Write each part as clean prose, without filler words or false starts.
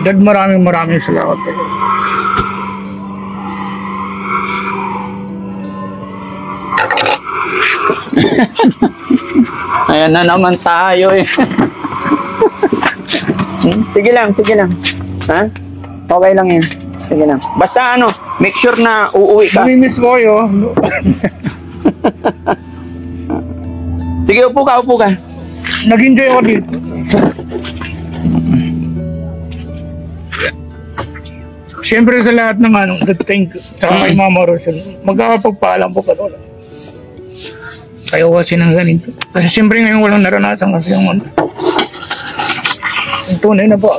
Dad, maraming salamat. Ayan na naman tayo eh. Sige lang, sige lang. Ha? Okay lang yan. Sige lang. Basta ano, make sure na uuwi ka. Namimiss ko kayo. Sige, upo ka, upo ka. Nag-enjoy ako dito. Siyempre sa lahat ng thank you. Saka kay Mama Rosel. Magkakapagpaalam po ka doon. Kayo kasi ng ganito. Kasi siyempre ngayon walang naranasan kasi yung yung tunay na ba?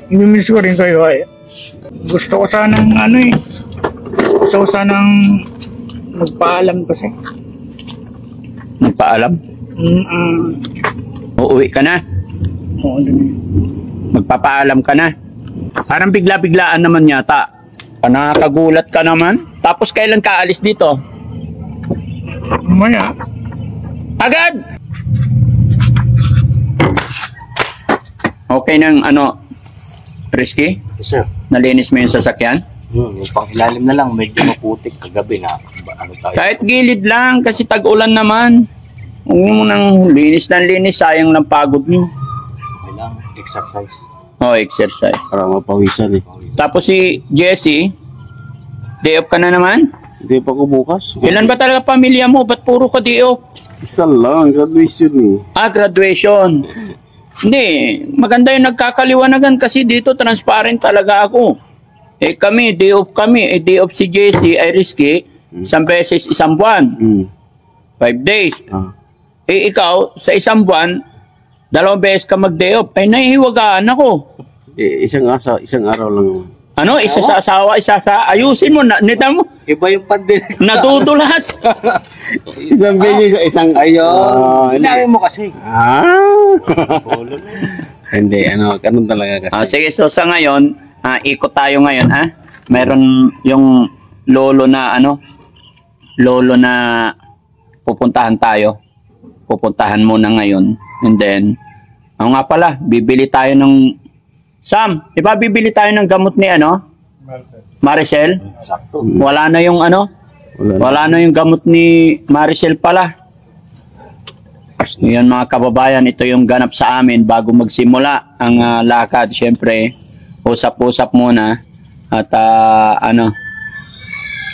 Imimiss ko rin kayo ay. Gusto ko sanang gusto ko sanang magpaalam kasi. Magpaalam? Uuwi ka na? Oo, doon. Magpapaalam ka na? Parang bigla-biglaan naman yata. Nakakagulat ka naman. Tapos kailan ka alis dito? Maya. Agad! Okay nang Risky? Yes, sir. Nalinis mo yung sasakyan? Yung pangilalim na lang, medyo maputik kagabi na. Tayo? Kahit gilid lang, kasi tag-ulan naman. Huwag mo nang linis ng linis, sayang ng pagod nyo. Kailangan exercise. Oh, exercise. Para mapawisan eh. Tapos si Jessie, day off ka na naman? Hindi pa ko bukas. Ilan ba talaga pamilya mo? Ba't puro ka day off? Isa lang, graduation eh. Graduation. Hindi, maganda yung nagkakaliwanagan kasi dito transparent talaga ako. Kami, day off kami. Day off si Jessie ay Risky, isang beses isang buwan. 5 days. Ikaw, sa isang buwan, 2 beses ka mag-day off. Nahihiwagaan ako. Isang araw lang naman. Isa sa asawa, isa sa ayusin mo. Nita mo, Iba yung pandin. natutulas. Isang beses, isang ayon. Ilawi mo kasi. Hindi, ganun talaga kasi. Sige, so sa ngayon, ikot tayo ngayon, ha? Meron yung lolo na, lolo na pupuntahan tayo. Pupuntahan muna ngayon. And then, nga pala, bibili tayo ng Sam, di ba bibili tayo ng gamot ni Maricel? Sakto. Wala na yung wala na yung gamot ni Maricel pala. Yan mga kababayan, ito yung ganap sa amin bago magsimula ang lakad. Siyempre, usap-usap muna at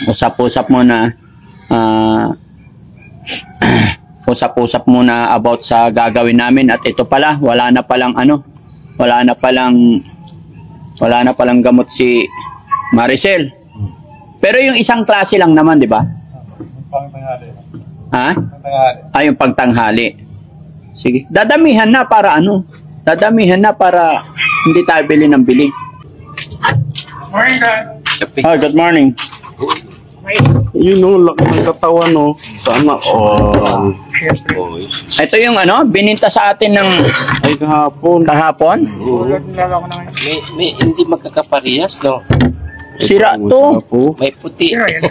usap-usap muna usap-usap muna about sa gagawin namin. At ito pala, wala na palang gamot si Maricel. Pero yung isang klase lang naman, di ba? Pangtanghali. Ha? Yung pagtanghali. Sige, dadamihan na para dadamihan na para hindi tayo bili ng bili. Morning, Dad. Oh, good morning. Laki ng katawan, Sana, Ito yung bininta sa atin ng ay kahapon. Nilala ko na ngayon. May hindi magkakaparehas, no? Sira to. May puti. Sira yan.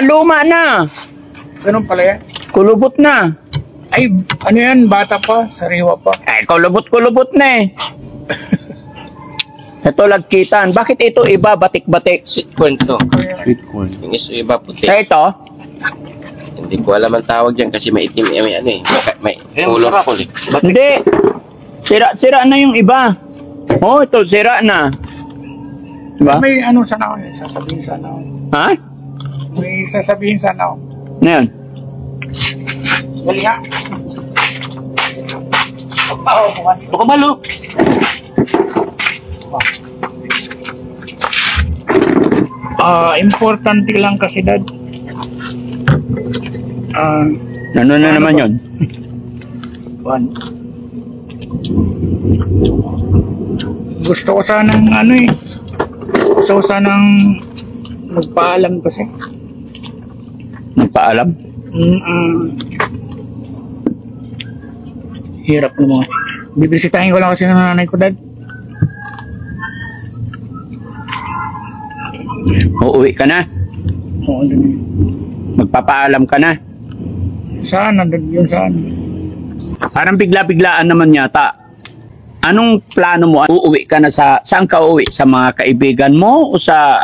Luma na. Ganun pala yan. Kulubot na. Ay, yan, bata pa, sariwa pa. Kulubot na eh. Ito lagkitan. Bakit ito iba batik-batik? Sweet corn to. Sweet corn. Yung iba puti. Ito? Hindi ko alam ang tawag dyan kasi may itim, may ulo. Hindi. Sira na yung iba. Oh, ito sira na. Diba? May sana ako, sasabihin sana ako. Ha? May sasabihin sana ako. Ano yun? Dali nga. Bukabalo. Importante lang kasi, Dad. Ano na naman yun? Gusto ko sanang gusto ko sanang magpaalam kasi. Nagpaalam? Hirap naman. Bibisitahin ko lang kasi ng nanay ko, Dad. Uuwi ka na? Oo, doon. Magpapaalam ka na. Sana, yun sana. Parang bigla-biglaan naman yata. Anong plano mo? Uuwi ka na saan ka uuwi? Sa mga kaibigan mo o saan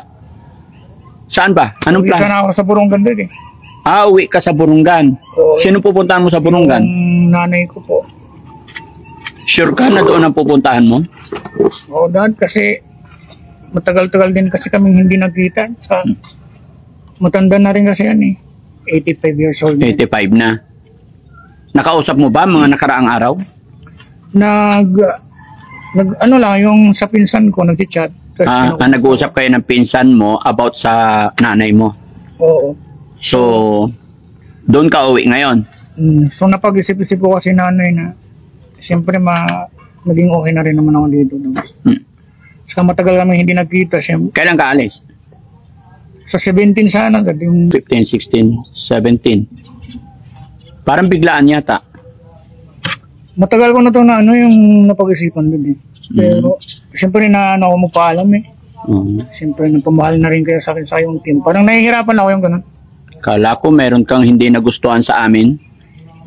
ba? Anong Uwi plano? sana ako sa Burungan din eh. Uwi ka sa Burungan. Oo. Sino pupuntahan mo sa Burungan? Yung nanay ko po. Sure ka na doon ang pupuntahan mo? Oo, dad, kasi matagal-tagal din kasi kaming hindi nagkita. Matanda na rin kasi yan eh. 85 years old. 85 na. Nakausap mo ba mga nakaraang araw? Ano lang, yung sa pinsan ko, nag-chat. Nag-uusap kayo ng pinsan mo about sa nanay mo. Oo. So, doon ka uwi ngayon? So, napag-isip-isip ko kasi nanay na siyempre maging okay na rin naman ako dito. Saka matagal kami hindi nagkita. Siyempre, Kailan ka alis? sa 17 sana, yung 15, 16, 17. Parang biglaan yata. matagal ko na ito na yung napag-isipan din eh. Pero, siyempre ako mo pa alam eh. Siyempre, napamahal na rin kayo sa akin sa yung team. Parang nahihirapan ako yung ganun. Kala ko meron kang hindi nagustuhan sa amin.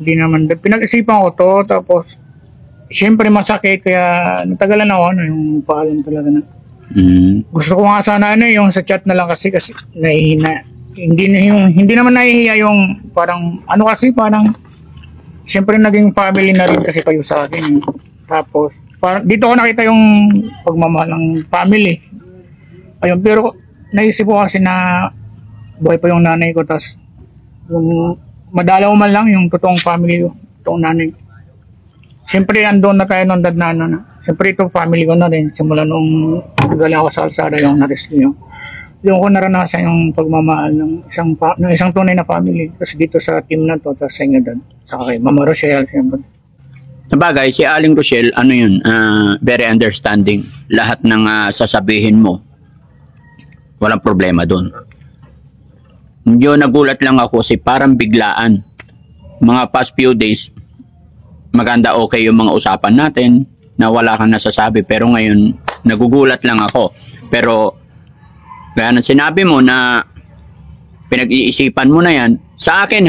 Hindi naman. Pinag-isipan ko to, tapos, siyempre masakit, kaya natagalan ako yung paalam talaga na. Gusto ko nga sana yung sa chat na lang kasi nahihina. Hindi naman nahihiya yung parang, parang, siyempre naging family na rin kasi kayo sa akin. Tapos, dito ko nakita yung pagmamahal ng family. Ayun, pero naisip ko kasi na buhay pa yung nanay ko, tapos yung madalaw man lang yung totoong family ko, totoong nanay ko. Siyempre, andun na tayo nung dad na siyempre ito family ko na rin, simula nung galing ako sa alsada yung na-rescue yun. Yung ko naranasan yung pagmamahal ng isang tunay na family. Kasi dito sa team na to, tapos sa inyo dad, saka kay Mama Rochelle, siyempre. Sabagay, si Aling Rochelle, very understanding. Lahat ng sasabihin mo, walang problema doon. Medyo nagulat lang ako kasi parang biglaan. Mga past few days, maganda okay yung mga usapan natin na wala kang nasasabi. Pero ngayon, nagugulat lang ako. Pero, kaya nang sinabi mo na pinag-iisipan mo na yan, sa akin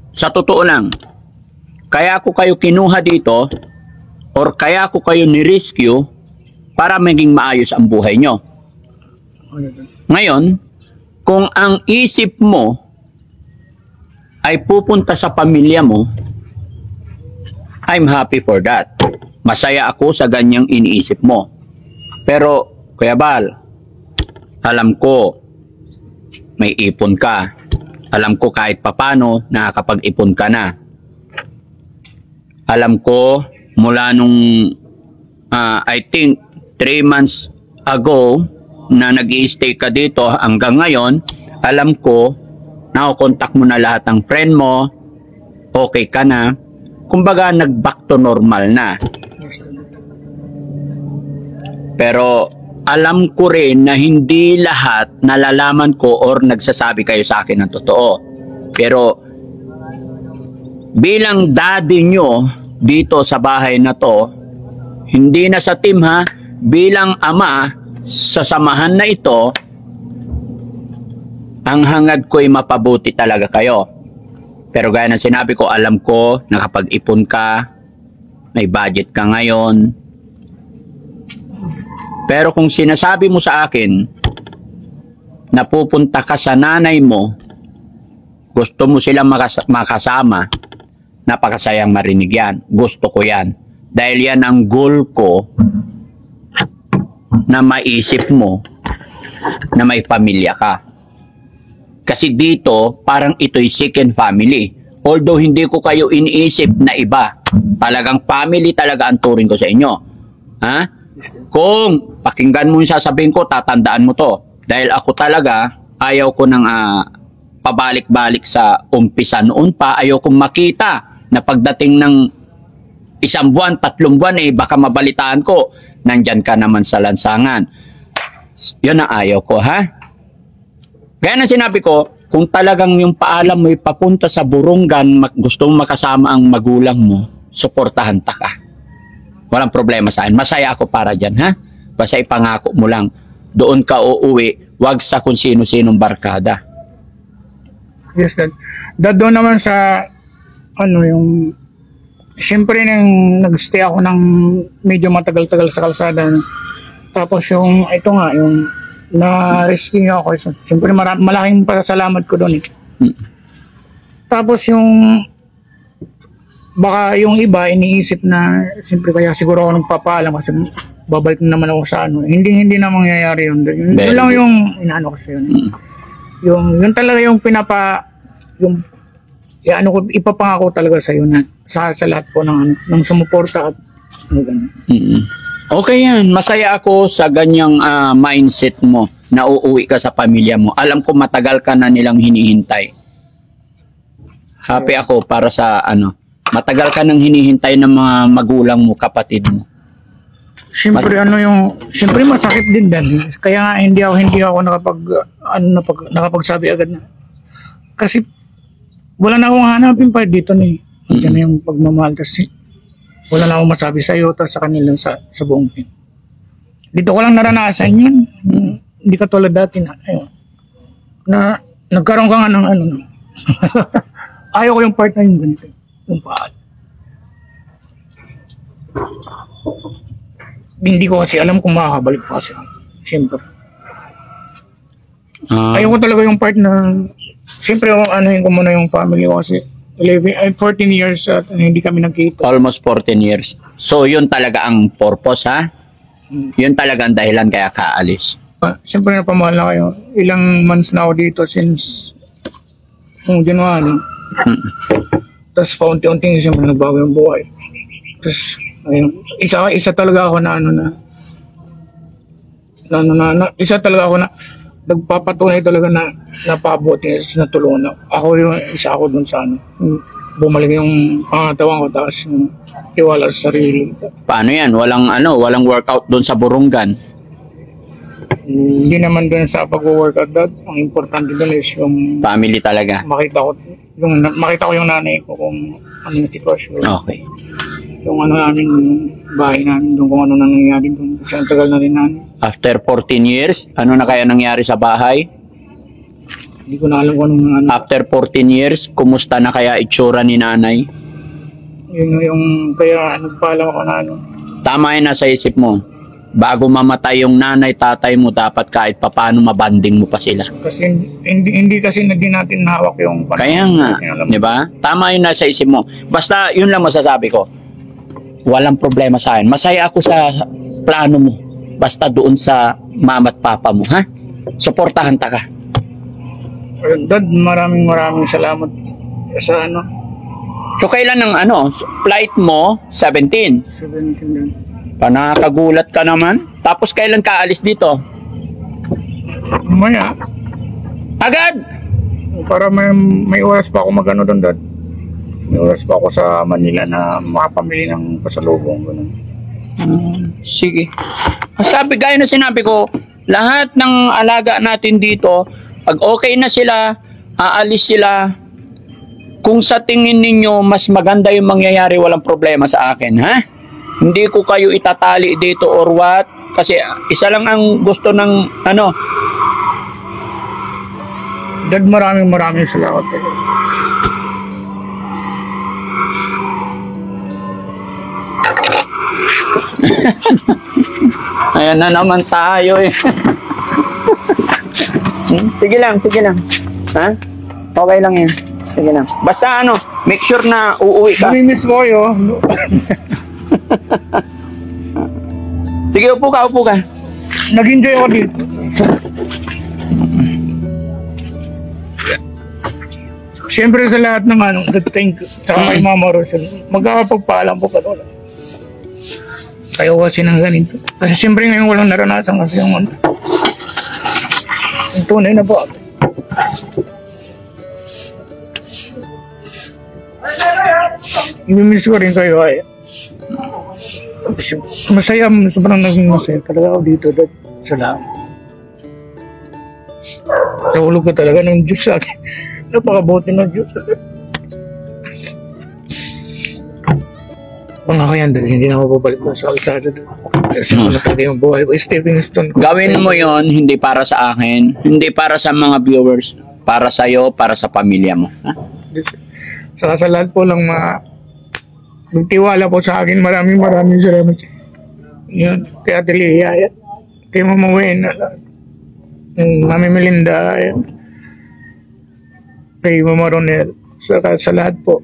sa totoo lang, kaya ko kayo kinuha dito or kaya ko kayo ni-rescue para maging maayos ang buhay nyo. Ngayon, kung ang isip mo ay pupunta sa pamilya mo, I'm happy for that. Masaya ako sa ganyang iniisip mo. Pero, Kuya Bal, alam ko may ipon ka. Alam ko kahit papano nakakapag-ipon ka na. Alam ko mula nung I think 3 months ago na nag-i-stay ka dito hanggang ngayon, alam ko nakokontak mo na lahat ng friend mo, okay ka na, kumbaga nag-back to normal na. Pero alam ko rin na hindi lahat nalalaman ko or nagsasabi kayo sa akin ng totoo. Pero bilang daddy nyo dito sa bahay na to, hindi na sa team bilang ama sa samahan na ito, ang hangad ko'y mapabuti talaga kayo. Pero gaya ng sinabi ko, alam ko nakapag-ipon ka, may budget ka ngayon. Pero kung sinasabi mo sa akin na pupunta ka sa nanay mo, gusto mo silang makasama, napakasayang marinig yan. Gusto ko yan. Dahil yan ang goal ko na maisip mo na may pamilya ka. Kasi dito, parang ito'y second family. Although hindi ko kayo iniisip na iba. Talagang family talaga ang turing ko sa inyo. Kung pakinggan mo yung sasabihin ko, tatandaan mo to. Dahil ako talaga, ayaw ko ng pabalik-balik sa umpisa noon pa. Ayaw kong makita na pagdating ng 1 buwan, 3 buwan, baka mabalitaan ko, nandyan ka naman sa lansangan. Yun ang ayaw ko, Kaya nang sinabi ko, kung talagang yung paalam mo papunta sa Burungan, gusto mong makasama ang magulang mo, suportahan ta ka. Walang problema sa akin. Masaya ako para dyan, Basta ipangako mo lang, doon ka uuwi, wag sa kung sino-sinong barkada. Yes, Dad. Dad, doon naman sa, yung, siyempre nang nag-stay ako ng medyo matagal-tagal sa kalsada. Tapos yung, ito nga, yung na-rescue niyo ako. Siyempre malaking pasalamat ko doon eh. Tapos yung, baka yung iba iniisip na, siyempre kaya siguro ako nagpapaalam kasi babalik na naman ako sa Hindi na mangyayari yun. Yun lang yung, inaano kasi yun. Yun talaga yung ipapangako talaga sa iyo na sa lahat po ng sumuporta at ganun. Okay yan. Masaya ako sa ganyang mindset mo na uuwi ka sa pamilya mo. Alam ko matagal ka na nilang hinihintay. Happy ako para sa matagal ka nang hinihintay ng mga magulang mo, kapatid mo. Siyempre siyempre masakit din din. Kaya nga hindi ako nakapagsabi agad na. Kasi wala na akong hanapin pa dito ni. Diyan na yung pagmamahal kasi wala na akong masabi sa iyo at sa kanila sa buong pin. Dito ko lang naranasan yun. Hindi ka tulad dati na nagkaroon ka nga ng ayaw ko yung part na yung ganito. Yung paal. Hindi ko kasi alam kung makakabalik pa kasi. Siyempre. Ayaw ko talaga yung part na siyempre anuhin ko muna yung family ko kasi 14 years at hindi kami nagkita. Almost 14 years. So yun talaga ang purpose, ha? Yun talaga ang dahilan kaya kaalis. Siyempre napamahal na kayo. Ilang months na ako dito since January. Tapos paunti-unti siyempre nagbago yung buhay. Tapos ayun, isa talaga ako na isa talaga ako na nagpapatunay talaga na napabuti na tulungan ako. Isa ako dun sa bumalik yung pangatawan ko tapos yung tiwala sa sarili. Paano yan? Walang workout dun sa Burungan? Hindi naman dun sa pag-workout, Dad. Ang importante dun is yung family talaga. Makita ko yung nanay ko kung ano yung sitwasyon. Okay. Yung namin, yung bahay namin, kung ano nangyayari doon. Kasi ang tagal na rin namin. After 14 years, ano na kaya nangyari sa bahay? Hindi ko na alam kung anong After 14 years, kumusta na kaya itsura ni nanay? Yun yung kaya nagpaalam ako na Tama yun nasa isip mo. Bago mamatay yung nanay, tatay mo, dapat kahit papaano mabanding mo pa sila. Kasi hindi kasi na din natin hawak yung kaya nga, di ba? Tama yun nasa isip mo. Basta yun lang masasabi ko. Walang problema sa akin. Masaya ako sa plano mo. Basta doon sa mama at papa mo, ha? Suportahan ta ka. Dad, maraming salamat sa So kailan ng flight mo? 17. 17 din. Nakakagulat ka naman. Tapos kailan ka alis dito? Maya. Agad! Para may oras pa ako doon, Dad. May oras pa ako sa Manila na makapamili ng pasalubong. Sige. Gaya na sinabi ko, lahat ng alaga natin dito, pag okay na sila, aalis sila. Kung sa tingin ninyo mas maganda yung mangyayari, walang problema sa akin, ha? Hindi ko kayo itatali dito or what. Kasi isa lang ang gusto ng Dad, maraming salamat. Ayan na naman tayo eh. Sige lang. Ha? Okay lang yan. Sige lang. Basta make sure na uuwi ka. Namimiss ko kayo. Sige, upo ka. Nag-enjoy ako dito. Siyempre sa lahat ng thank you. Saka kay Mama Rosel. Magkakapagpaalam po ka doon. Kayo kasi ng ganito. Kasi siyempre ngayon walang naranasan kasi yung tunay na po. Imimiss ko rin kayo ay. Masaya, sobrang naging masaya talaga ako dito. Salamat. Nahulog ka talaga ng Diyos sa akin. Napakabuti ng Diyos sa akin. Pangako yan, hindi na ako babalik mo sa kalsada. Kasi talaga yung buhay ko, stepping stone ko. Gawin mo yon hindi para sa akin, hindi para sa mga viewers. para sa'yo, para sa pamilya mo. Ha? Saka sa lahat po lang nagtiwala po sa akin. Maraming salamat. Yun, kaya Delia, kay Mama Wen, Mami Melinda, kay Mama Ronel, saka sa lahat po,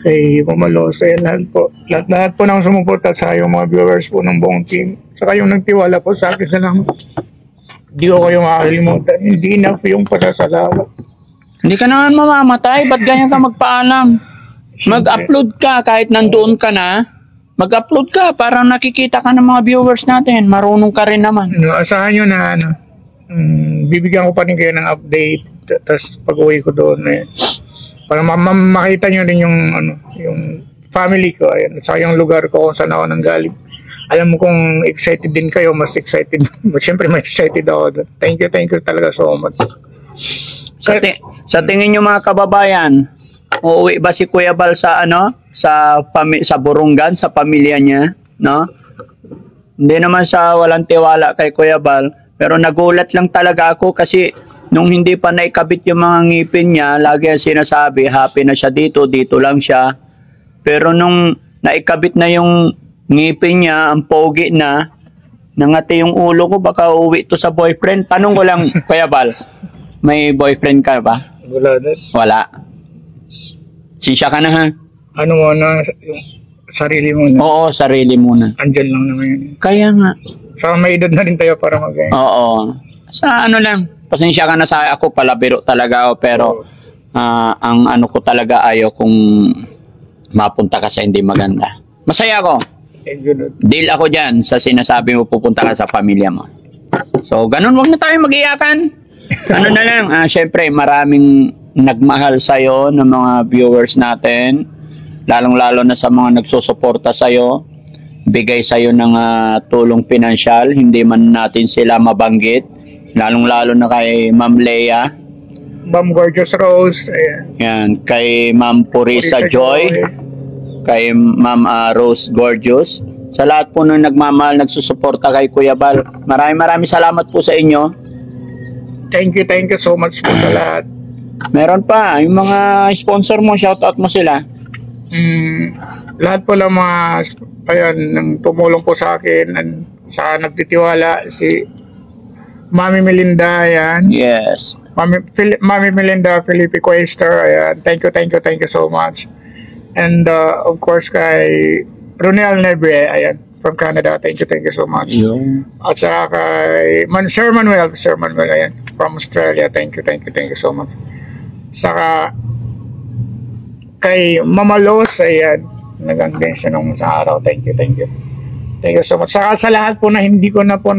kay Mama Los, lahat po. Lahat po nang sumuporta sa yung mga viewers po ng buong team. Saka yung nagtiwala po sa akin, salamat. Hindi ko kayo makakalimutan. Hindi enough yung pasasalamat. Hindi ka naman mamamatay. Ba't ganyan ka magpaalam? Mag-upload ka kahit nandoon ka na. Mag-upload ka para nakikita ka ng mga viewers natin. Marunong ka rin naman. Asahan nyo na bibigyan ko pa rin kayo ng update. Tapos pag-uwi ko doon para makita nyo din yung family ko. Ayan. At saka yung lugar ko kung saan ako nanggaling. Alam mo kung excited din kayo, mas excited. Siyempre may excited ako doon. Thank you talaga so much. Sa tingin nyo mga kababayan, uuwi ba si Kuya Bal sa sa Burungan, sa pamilya niya, no? Hindi naman sa walang tiwala kay Kuya Bal, pero nagulat lang talaga ako kasi nung hindi pa naikabit yung mga ngipin niya, lagi ang sinasabi, happy na siya dito lang siya. Pero nung naikabit na yung ngipin niya, ang pogi na, nangati yung ulo ko, baka uuwi to sa boyfriend. Tanong ko lang, Kuya Bal, may boyfriend ka ba? Wala din. Wala. Sinsya ka na ha? Ano mo na, yung sarili mo na. Oo, sarili muna. Andyan lang naman yun. Kaya nga. Saka may edad na rin tayo para Oo. Sa lang, pasensya ka na sa ako, palabiro talaga ako, pero ang ano ko talaga ayaw kung mapunta ka sa hindi maganda. Masaya ako. Deal ako dyan sa sinasabi mo pupunta ka sa pamilya mo. So, ganun, wag na tayo mag-iyakan. Ano na lang, syempre maraming nagmahal sa'yo ng mga viewers natin, lalong-lalo na sa mga nagsusuporta sa'yo, bigay sa'yo ng tulong pinansyal, hindi man natin sila mabanggit, lalong-lalo na kay Ma'am Leia, Ma'am Gorgeous Rose, yan, kay Ma'am Purisa Joy, kay Ma'am Rose Gorgeous, sa lahat po nung nagmamahal, nagsusuporta kay Kuya Bal. Maraming salamat po sa inyo. Thank you so much po sa lahat. Meron pa, yung mga sponsor mo, shoutout mo sila. Lahat po lang mga nang tumulong po sa akin, sa nagtitiwala, si Mami Melinda, ayan. Yes. Mami Melinda, Felipe Quester, ayan. Thank you so much. And of course kay Ronel Nebre, ayan, from Canada. Thank you so much. At saka kay Sir Manuel, ayan, from Australia. Thank you so much. Saka kay Mama Los, ayan, nag-anggan siya nung sa araw. Thank you so much. Saka sa lahat po na hindi ko na po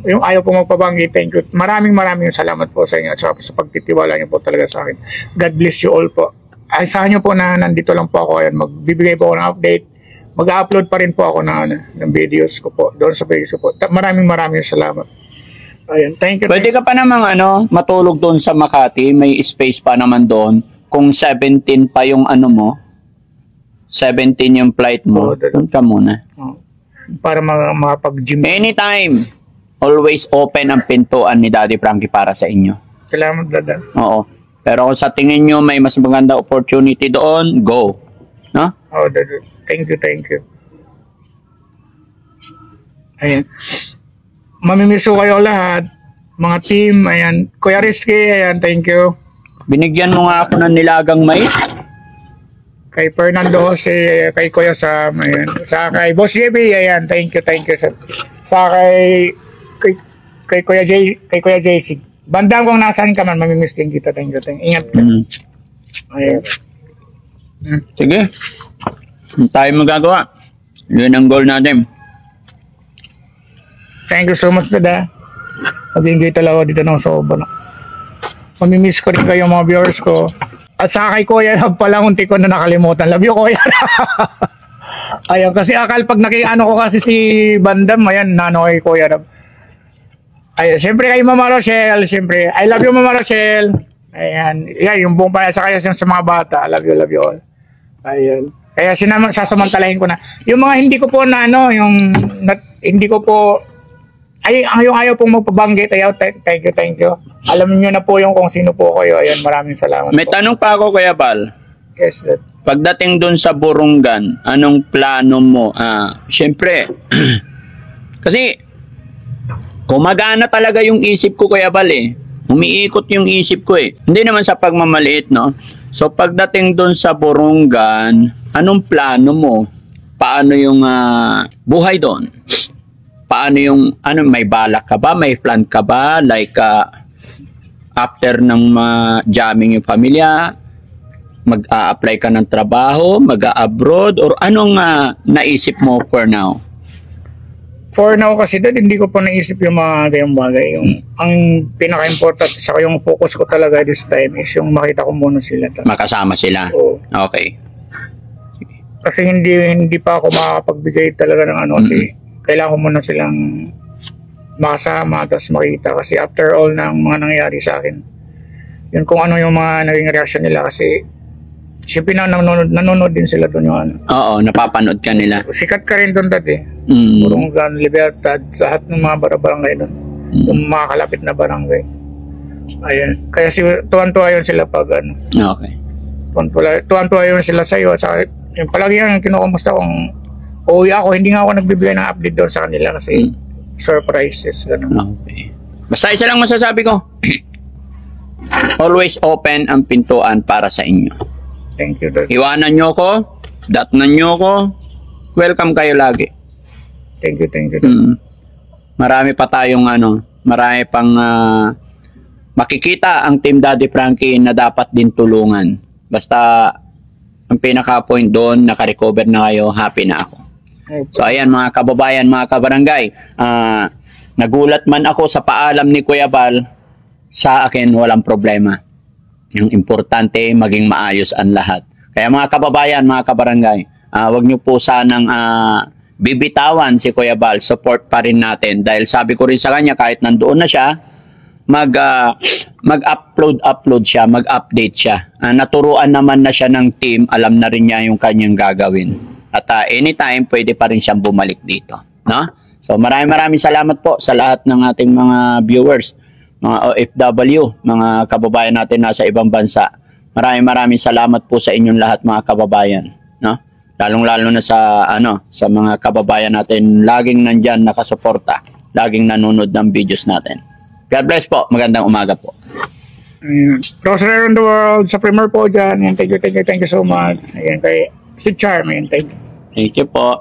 yung ayaw po magpabanggit, thank you. Maraming salamat po sa inyo at sa pagtitiwala niyo po talaga sa akin. God bless you all po. Asahan niyo po na nandito lang po ako. Ayan, magbibigay po ako ng update. Mag-upload pa rin po ako ng videos ko po doon sa page ko po. Maraming salamat. Ayan, thank you. Pwede ka pa namang matulog doon sa Makati. May space pa naman doon. Kung 17 pa yung mo, 17 yung flight mo, doon ka muna. Para makapag-gym. Anytime. Always open ang pintuan ni Daddy Frankie para sa inyo. Salamat, Dada. Oo. Pero kung sa tingin nyo may mas maganda opportunity doon, go. No? Oh, Dada. Thank you. Ayan. Mamimiss ko kayo lahat. Mga team, ayan. Kuya Rizky, ayan, thank you. Binigyan mo nga ako ng nilagang mais. Kay Fernando Jose, kay Kuya Sam, ayan. Sa kay Boss JB, ayan, thank you. Sa kay Kuya JC. Bandang kung nasaan ka man, mamimiss din kita. Thank you. Ingat ka. Ayan. Sige. Tayo magagawa. Yun ang goal natin. Thank you so much, Dada. Mag-enjoy talaga dito ng soba. Mamimiss ko rin kayo mga viewers ko. At sa kay Kuya Rab pala, unti ko na nakalimutan. Love you, Kuya Rab. Ayan, kasi akal pag nakiano ko kasi si Bandam, ayan, nano kay Kuya Rab. Ayan, siyempre kay Mama Rochelle, siyempre. I love you, Mama Rochelle. Ayan, yung buong pala sa kaya sa mga bata. I love you all. Ayan. Kaya sasamantalahin ko na. Yung mga hindi ko po na hindi ko po Ay, yung ayaw pong magpabanggit, ayaw, thank you. Alam niyo na po yung kung sino po kayo. Ayan, maraming salamat May po. tanong pa ako, Kuya Bal. Yes, that. Pagdating doon sa Burungan, anong plano mo? Siyempre, kasi kumagana talaga yung isip ko, Kuya Bal eh. Umiikot yung isip ko eh. Hindi naman sa pagmamaliit, no? So, pagdating doon sa Burungan, anong plano mo? Paano yung buhay doon? Paano yung, may balak ka ba? May plan ka ba? Like, after ng jamming yung pamilya, mag-a-apply ka ng trabaho, mag-a-abroad, or anong naisip mo for now? For now kasi hindi ko pa naisip yung mga gayong bagay. Ang pinaka-important sa yung focus ko talaga this time is yung makita ko muna sila. Makasama sila? Oo. Okay. Kasi hindi pa ako makakapagbigay talaga ng kasi kailangan ko muna silang makasama tapos makita kasi after all ng mga nangyayari sa akin yun kung ano yung mga naging reaction nila kasi siyempre nanonood din sila doon yung Oo, napapanood ka nila. sikat ka rin doon dati Burungan, Libertad, lahat ng mga barangay doon yung mga kalapit na barangay ayun, kaya tuwan-tuwa yun sila pag Okay. tuwan-tuwa yun sila sa'yo at saka yung palagi yung kinukumusta kung uuwi ako, hindi nga ako nagbibigay ng update doon sa kanila kasi surprises. Okay. Basta isa lang masasabi ko. Always open ang pintuan para sa inyo. Thank you, Dad. Iwanan nyo ko, datnan nyo ko, welcome kayo lagi. Thank you, Dad. Marami pa tayong marami pang makikita ang Team Daddy Frankie na dapat din tulungan. Basta ang pinaka-point doon, naka-recover na kayo, happy na ako. So ayan mga kababayan, mga kabarangay, nagulat man ako sa paalam ni Kuya Bal, sa akin walang problema. Yung importante, maging maayos ang lahat. Kaya mga kababayan, mga kabarangay, wag niyo po sanang bibitawan si Kuya Bal, support pa rin natin. Dahil sabi ko rin sa kanya, kahit nandoon na siya, mag-upload siya, mag-update siya. Naturuan naman na siya ng team, alam na rin niya yung kanyang gagawin. At anytime, pwede pa rin siyang bumalik dito. No? So maraming salamat po sa lahat ng ating mga viewers, mga OFW, mga kababayan natin nasa ibang bansa. Maraming salamat po sa inyong lahat mga kababayan. No? Lalong-lalo na sa mga kababayan natin laging nandyan nakasuporta, laging nanonood ng videos natin. God bless po. Magandang umaga po. Rosary around the world, sa Premier po dyan. Thank you so much. Ayan kay si Charmin. Thank you. Thank you po.